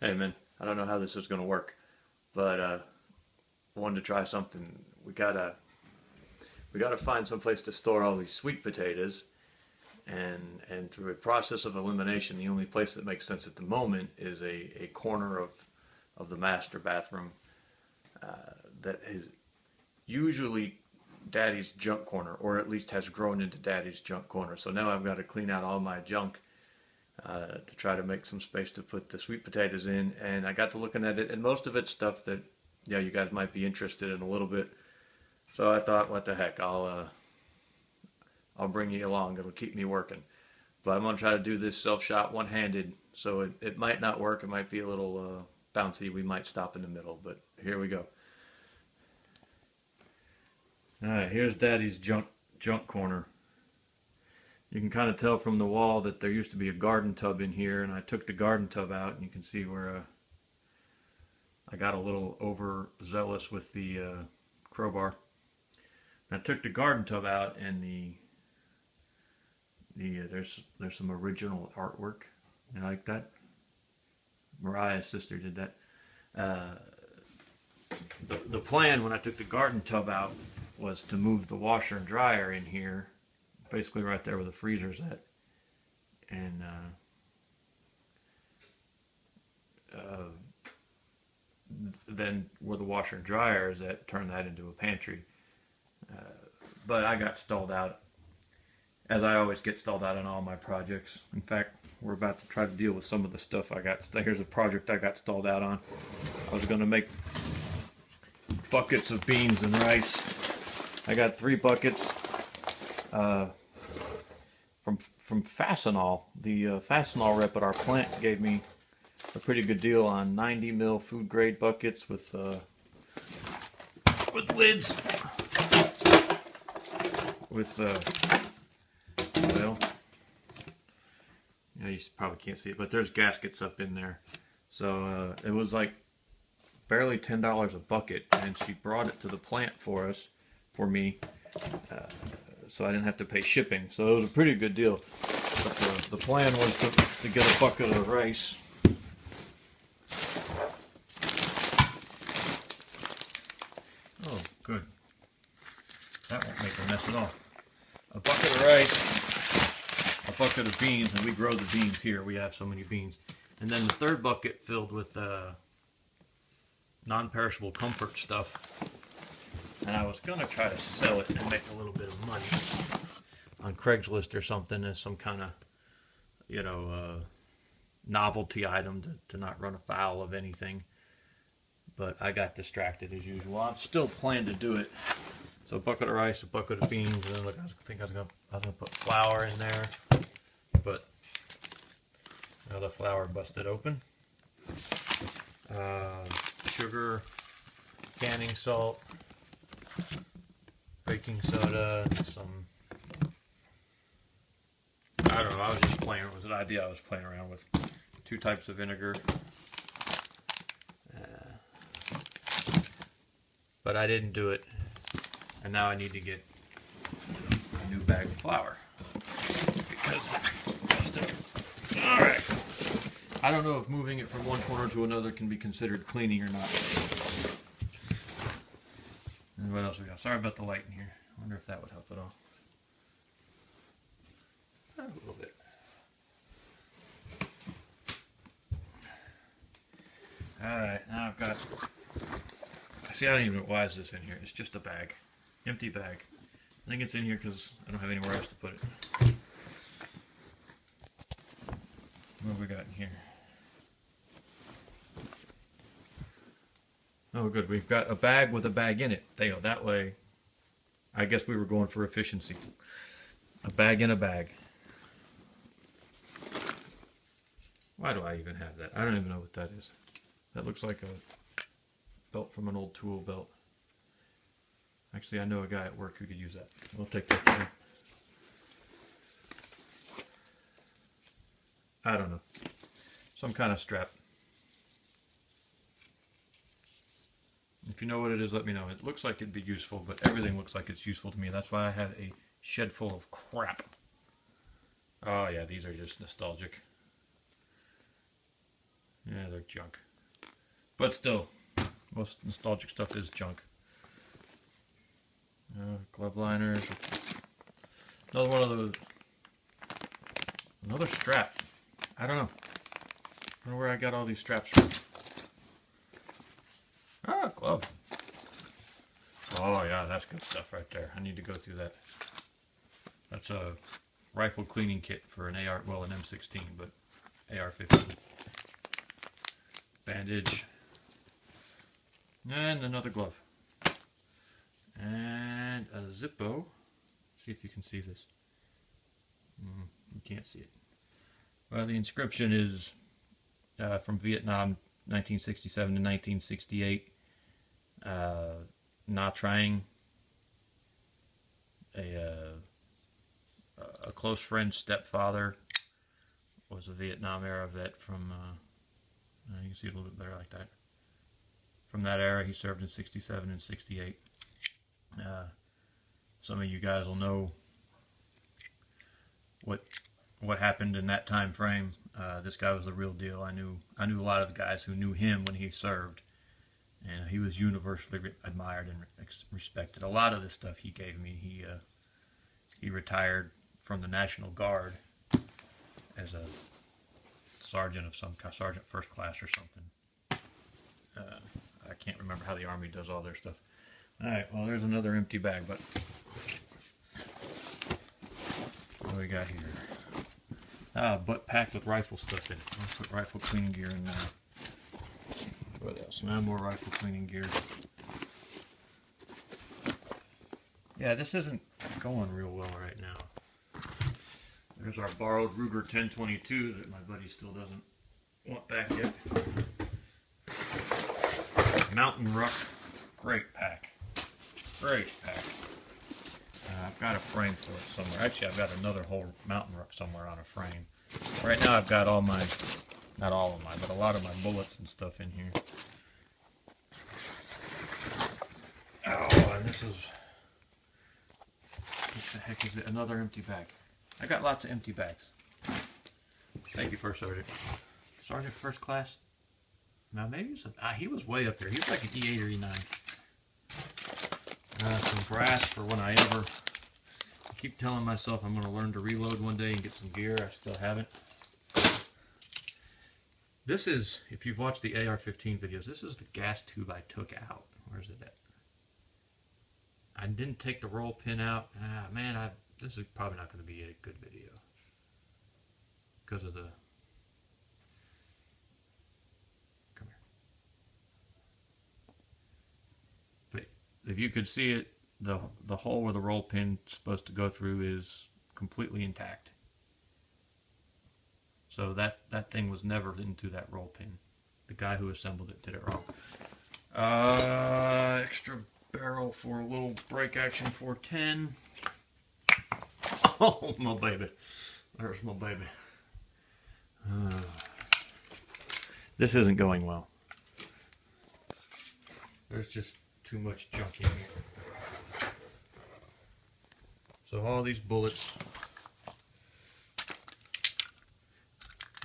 Hey man, I don't know how this is gonna work, but wanted to try something. We gotta find some place to store all these sweet potatoes, and through a process of elimination, the only place that makes sense at the moment is a corner of the master bathroom that is usually Daddy's junk corner, or at least has grown into Daddy's junk corner. So now I've got to clean out all my junk to try to make some space to put the sweet potatoes in. And I got to looking at it, and most of it's stuff that you guys might be interested in a little bit. So I thought, what the heck, I'll bring you along. It'll keep me working. But I'm gonna try to do this self-shot one-handed, so it might not work. It might be a little bouncy. We might stop in the middle, but here we go. All right, here's Daddy's junk corner. You can kind of tell from the wall that there used to be a garden tub in here, and I took the garden tub out, and you can see where I got a little overzealous with the crowbar. I took the garden tub out, and there's some original artwork. You like that? Mariah's sister did that. The plan when I took the garden tub out was to move the washer and dryer in here, basically right there where the freezer's at, and then where the washer and dryer is at, turn that into a pantry. But I got stalled out, as I always get stalled out on all my projects. In fact, we're about to try to deal with some of the stuff I got. Here's a project I got stalled out on. I was going to make buckets of beans and rice. I got 3 buckets from Fastenal. The Fastenal rep at our plant gave me a pretty good deal on 90 mil food grade buckets with lids, with well, you probably can't see it, but there's gaskets up in there. So it was like barely $10 a bucket, and she brought it to the plant for me, so I didn't have to pay shipping. So it was a pretty good deal. But the plan was to get a bucket of rice. Oh, good. That won't make a mess at all. A bucket of rice, a bucket of beans, and we grow the beans here. We have so many beans. And then the third bucket filled with non-perishable comfort stuff. And I was going to try to sell it and make a little bit of money on Craigslist or something as some kind of, novelty item to not run afoul of anything. But I got distracted as usual. I'm still planning to do it. So a bucket of rice, a bucket of beans, and then look, I think I was gonna put flour in there, but now the flour busted open. Sugar, canning salt, baking soda, and some, I don't know, I was just playing, it was an idea I was playing around with. 2 types of vinegar. But I didn't do it, and now I need to get a new bag of flour. Alright. I don't know if moving it from one corner to another can be considered cleaning or not. And what else we got? Sorry about the light in here. I wonder if that would help at all. A little bit. Alright, now I've got... See, I don't even know why is this in here. It's just a bag. Empty bag. I think it's in here because I don't have anywhere else to put it. What have we got in here? Oh good, we've got a bag with a bag in it. There you go, that way, I guess we were going for efficiency. A bag in a bag. Why do I even have that? I don't even know what that is. That looks like a belt from an old tool belt. Actually, I know a guy at work who could use that. We'll take that too. I don't know. Some kind of strap. If you know what it is, let me know. It looks like it'd be useful, but everything looks like it's useful to me. That's why I had a shed full of crap. Oh yeah, these are just nostalgic. Yeah, Yeah, they're junk. But still, most nostalgic stuff is junk. Glove liners. Another one of those. Another strap. I don't know. I don't know where I got all these straps from. Ah, glove. Oh yeah, that's good stuff right there. I need to go through that. That's a rifle cleaning kit for an AR, well, an M16, but AR-15. Bandage. And another glove. And a Zippo. See if you can see this. You can't see it. Well, the inscription is from Vietnam, 1967 to 1968. Nha Trang, a close friend's stepfather, was a Vietnam era vet from, you can see it a little bit better like that. From that era, he served in 67 and 68. Some of you guys will know what happened in that time frame. This guy was the real deal. I knew a lot of the guys who knew him when he served, and he was universally admired and respected. A lot of this stuff he gave me, he retired from the National Guard as a sergeant of some kind, sergeant first class or something. I can't remember how the Army does all their stuff. Alright, well, there's another empty bag, but what do we got here? Butt packed with rifle stuff in it. I'll put rifle cleaning gear in there. What else? Now more rifle cleaning gear. Yeah, this isn't going real well right now. There's our borrowed Ruger 1022 that my buddy still doesn't want back yet. Mountain Ruck, great pack. Great pack. I've got a frame for it somewhere. Actually, I've got another whole Mountain Ruck somewhere on a frame. Right now I've got all my, not all of mine, but a lot of my bullets and stuff in here. Oh, and this is, what the heck is it? Another empty bag. I got lots of empty bags. Thank you, First Sergeant. Sergeant First Class? Now maybe some, he was way up there. He was like an E8 or E9. Some brass for when I keep telling myself I'm going to learn to reload one day and get some gear. I still haven't. This is, if you've watched the AR-15 videos, this is the gas tube I took out. Where's it at? I didn't take the roll pin out. Man, this is probably not going to be a good video because of the. Come here. But if you could see it, the hole where the roll pin's supposed to go through is completely intact. So that thing was never into that roll pin. The guy who assembled it did it wrong. Extra barrel for a little break action 410. Oh, my baby. There's my baby. This isn't going well. There's just too much junk in here. So all these bullets.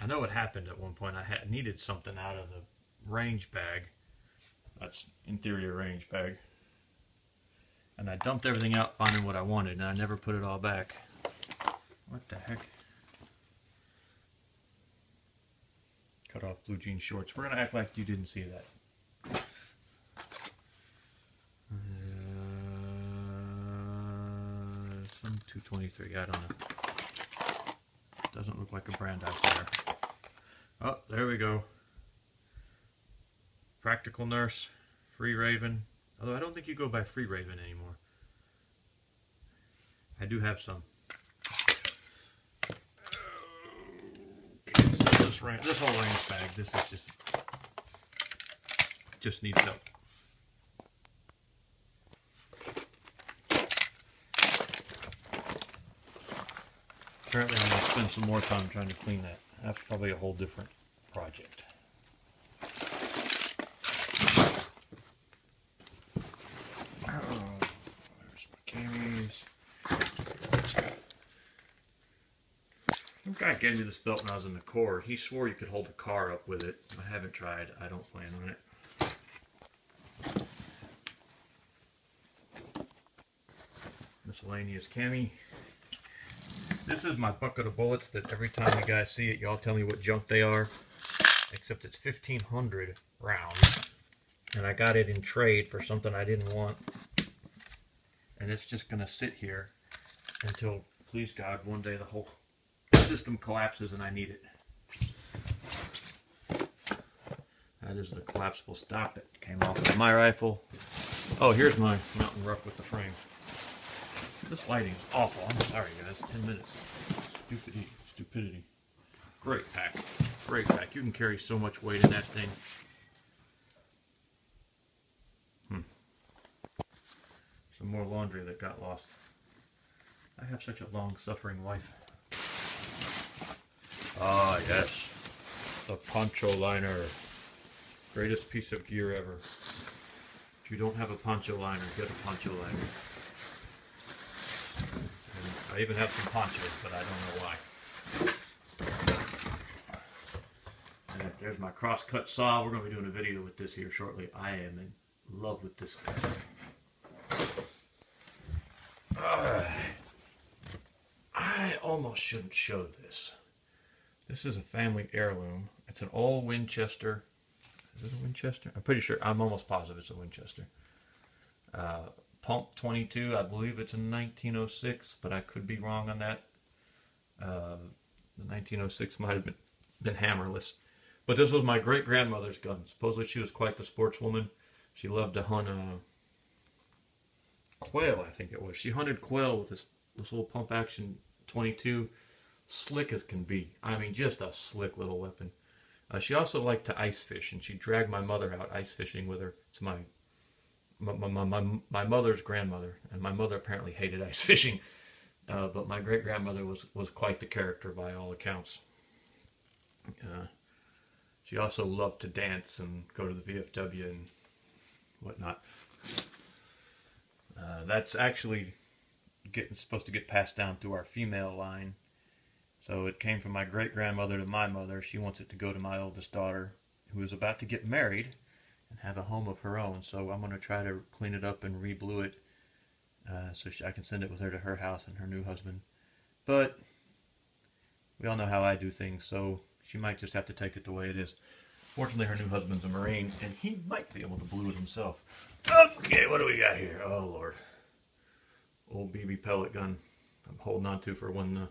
I know it happened at one point. I needed something out of the range bag. That's interior range bag. And I dumped everything out finding what I wanted, and I never put it all back. What the heck? Cut off blue jean shorts. We're going to act like you didn't see that. Some 223, I don't know. Doesn't look like a brand out there. Oh, there we go. Practical Nurse, Free Raven. Although I don't think you go by Free Raven anymore. I do have some. Okay, so this whole range bag, this is just needs help. Apparently I'm going to spend some more time trying to clean that. That's probably a whole different project. Oh, there's my camis. guy gave me this belt when I was in the Corps. He swore you could hold a car up with it. I haven't tried. I don't plan on it. Miscellaneous cami. This is my bucket of bullets that every time you guys see it, y'all tell me what junk they are. Except it's 1,500 rounds. And I got it in trade for something I didn't want. And it's just going to sit here until, please God, one day the whole system collapses and I need it. That is the collapsible stock that came off of my rifle. Oh, here's my Mountain Rough with the frame. This lighting is awful. I'm sorry, guys. 10 minutes. Stupidity. Great pack. Great pack. You can carry so much weight in that thing. Some more laundry that got lost. I have such a long-suffering wife. Ah, yes. The poncho liner. Greatest piece of gear ever. If you don't have a poncho liner, get a poncho liner. And I even have some ponchos, but I don't know why. And there's my cross-cut saw. We're going to be doing a video with this here shortly. I am in love with this thing. I almost shouldn't show this. This is a family heirloom. It's an old Winchester. Is it a Winchester? I'm pretty sure. I'm almost positive it's a Winchester. Pump 22. I believe it's in 1906, but I could be wrong on that. The 1906 might have been hammerless. But this was my great-grandmother's gun. Supposedly she was quite the sportswoman. She loved to hunt quail, I think it was. She hunted quail with this little pump action 22, slick as can be. I mean, just a slick little weapon. She also liked to ice fish, and she dragged my mother out ice fishing with her. It's my mother's grandmother, and my mother apparently hated ice fishing. But my great grandmother was quite the character by all accounts. She also loved to dance and go to the VFW and whatnot. That's actually supposed to get passed down through our female line. So it came from my great-grandmother to my mother. She wants it to go to my oldest daughter, who is about to get married and have a home of her own. So I'm going to try to clean it up and re-blue it so I can send it with her to her house and her new husband. But we all know how I do things, so she might just have to take it the way it is. Fortunately, her new husband's a Marine, and he might be able to blue it himself. Okay, what do we got here? Oh, Lord. Old BB pellet gun I'm holding on to for when, I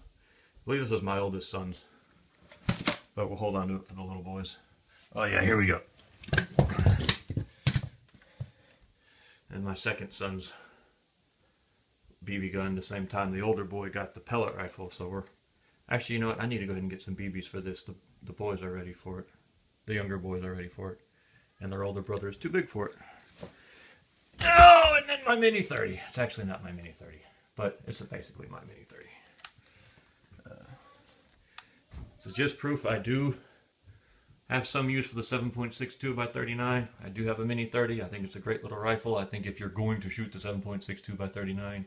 believe this is my oldest son's, but we'll hold on to it for the little boys. Oh yeah, here we go. And my second son's BB gun, the same time the older boy got the pellet rifle, so we're, actually, you know what, I need to go ahead and get some BBs for this. The boys are ready for it. The younger boys are ready for it. And their older brother is too big for it. Oh, and then my Mini 30. It's actually not my Mini 30, but it's basically my Mini 30. So just proof I do have some use for the 7.62 by 39. I do have a Mini 30. I think it's a great little rifle. I think if you're going to shoot the 7.62 by 39,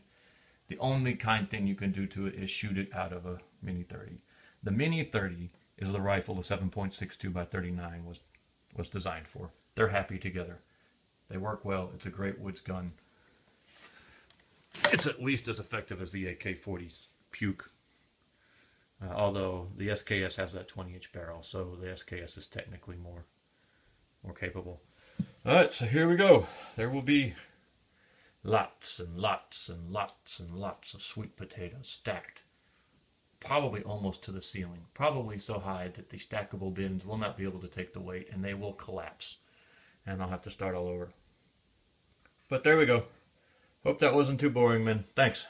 the only kind thing you can do to it is shoot it out of a Mini 30. The Mini 30 is the rifle the 7.62 by 39 was designed for. They're happy together. They work well. It's a great woods gun. It's at least as effective as the AK-40 Puke. Although the SKS has that 20-inch barrel, so the SKS is technically more capable. Alright, so here we go. There will be lots and lots and lots and lots of sweet potatoes stacked. Probably almost to the ceiling. Probably so high that the stackable bins will not be able to take the weight, and they will collapse. And I'll have to start all over. But there we go. Hope that wasn't too boring, man. Thanks.